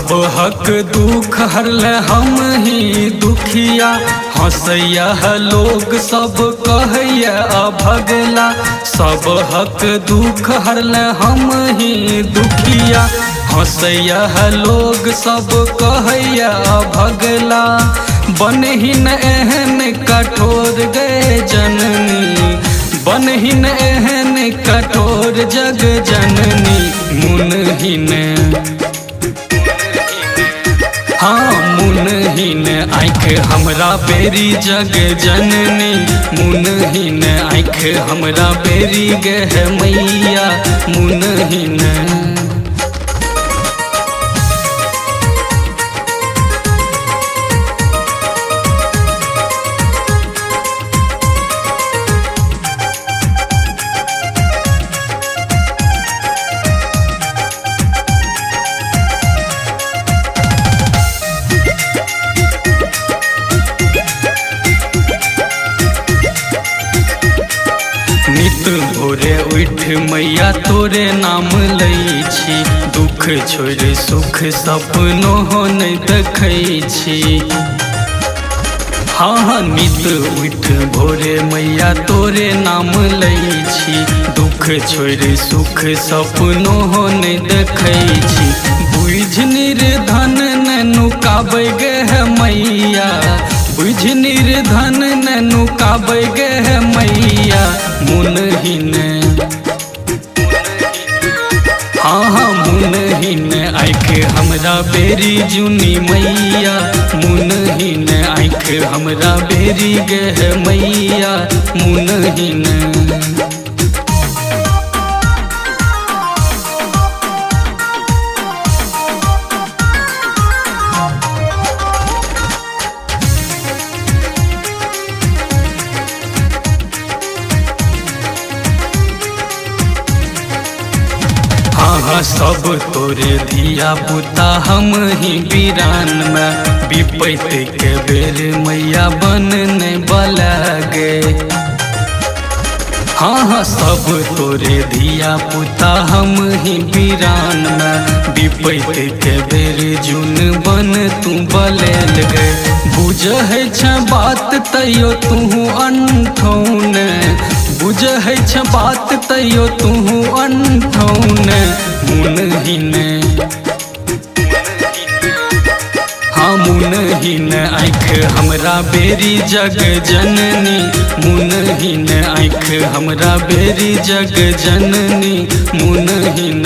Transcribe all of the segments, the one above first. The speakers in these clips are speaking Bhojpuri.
सब हक दुख हरले हम ही दुखिया, हंसैया लोग सब कहैया भगला। सब हक दुख हरले हम ही दुखिया, हंसैया लोग सब कहैया भगला। बनहिन एहन कठोर गए जननी, बनहिन एहन कठोर जग जननी। मुनहिन हाँ मुनहिन आँख हमरा बेरी जग जननी, मुनहिन आँख हमरा बेरी गह मैया मुनहिन। नित भोरे उठ मैया तोरे नाम लै छी, दुख छोड़ सुख सपनो हो नहीं देखै छी। हाँ नित उठ भोरे मैया तोरे नाम लै छी, दुख छोड़ सुख सपनो हो नहीं देखै छी। बुझ निर्धन न नुकाबै गह मैया, बुझ निर्धन न नुकाबै गह मैया मुनहिन। हाँ मुनहिन आँख हमरा बेरी जुनी मैया, मुनहिन आँख हमरा बेरी गह मैया मुनहिन। हाँ सब तोरे धिया पुता हम ही वीरान में, विपैत के बेर मैया बन नहीं बलगे। हाँ सब तोरे धिया पुता हम ही वीरान में, विपैत के बेर जुन बन तू बलेल गे। बुझै छ बात तैयो तू अनठौन, बुझै छ बात तैयो तू अनठौन मुनहिन। हाँ मुनहिन आँख हमरा बेरी जग जननी, मुनहिन आँख हमरा बेरी जग जननी मुनहिन।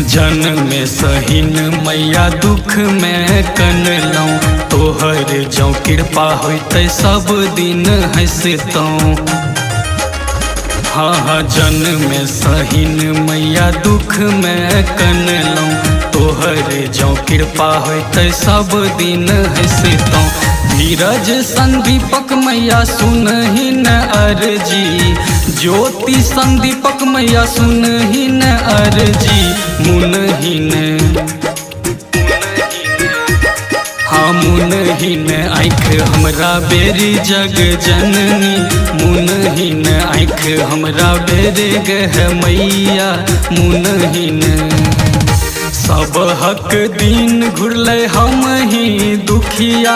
जन्म में सहीन मैया दुख में कनलौं, तोहर जौ कृपा होते सब दिन हंसतौं। हाँ जन्म में सहीन मैया दुख में कनलौं, तोहर जौ कृपा होते सब दिन हंसतौं। धीरज संदीपक मैया सुनहि न अर्जी, ज्योति संदीपक मैया सुनहि न अर्जी मुनहिन। हाँ मुनहिन आँख हमरा बेरी जग जननी, मुनहिन आँख हमरा बेरी गह मैया मुनहिन। सब हक दिन घुरले हम ही दुखिया,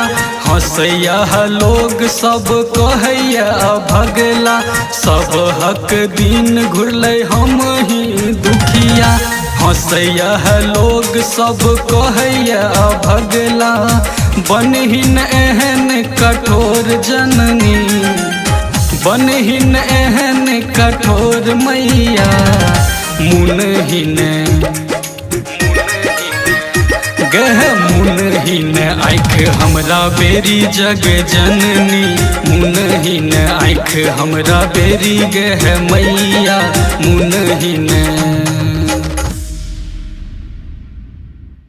हंसैया लोग सब कहैया भगला। सब हक दिन घुरले हम ही दुखिया, हंसैया लोग सब कहैया भगला। बनहिन एहन कठोर जननी, बनहिन एहन कठोर मैया मुनहिन। गह मुनहिन आँख हमरा बेरी जग जननी, मुनहिन आँख हमरा बेरी गह मैया